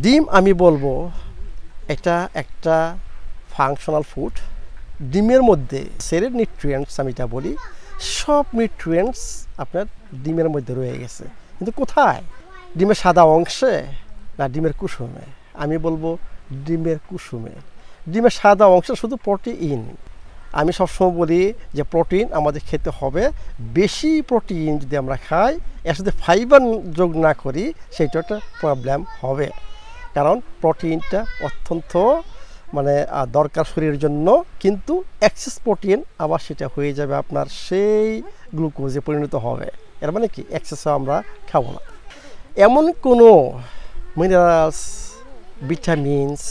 ডিম আমি বলবো এটা একটা ফাংশনাল ফুড। ডিমের মধ্যে সেরের নিউট্রিয়েন্টস আমি যা বলি সব নিউট্রিয়েন্টস আপনার ডিমের মধ্যে রয়ে গেছে, কিন্তু কোথায়? ডিমের সাদা অংশে না ডিমের কুসুমে? আমি বলবো ডিমের কুসুমে। ডিমের সাদা অংশে শুধু প্রোটিন। আমি সবসময় বলি যে প্রোটিন আমাদের খেতে হবে, বেশি প্রোটিন যদি আমরা খাই এর সাথে ফাইবার যোগ না করি সেইটা একটা প্রবলেম হবে, কারণ প্রোটিনটা অত্যন্ত দরকার শরীরের জন্য, কিন্তু এক্সেস প্রোটিন আবার সেটা হয়ে যাবে আপনার সেই গ্লুকোজে পরিণত হবে। এর মানে কি এক্সেসও আমরা খাবো না। এমন কোনো minerals, vitamins,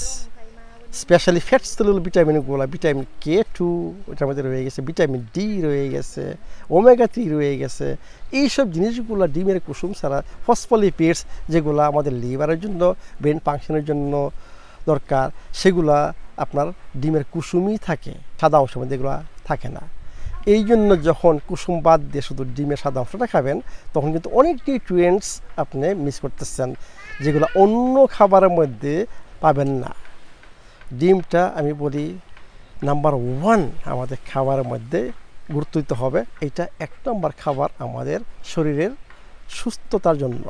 specially fat cellular ভিটামিনগুলো, ভিটামিন K2 এটার মধ্যে রয়ে গেছে, ভিটামিন D রয়ে গেছে, ওমেগা 3 রয়ে গেছে, এইসব জিনিসগুলো ডিমের কুসুম ছাড়া, ফসফোলিপিডস যেগুলো আমাদের লিভারের জন্য, ব্রেন ফাংশনের জন্য দরকার, সেগুলা আপনার ডিমের কুসুমই থাকে, সাদা অংশের মধ্যে এগুলো থাকে না। এই জন্য যখন কুসুম বাদ দিয়ে শুধু ডিমের সাদা অংশটা খাবেন তখন কিন্তু অনেক নিউট্রিয়েন্টস আপনি মিস করতেছেন, যেগুলো অন্য খাবারের মধ্যে পাবেন না। ডিমটা আমি বলি নাম্বার 1 আমাদের খাবারের মধ্যে গুরুত্ব দিতে হবে। এটা 1 নম্বর খাবার আমাদের শরীরের সুস্থতার জন্য।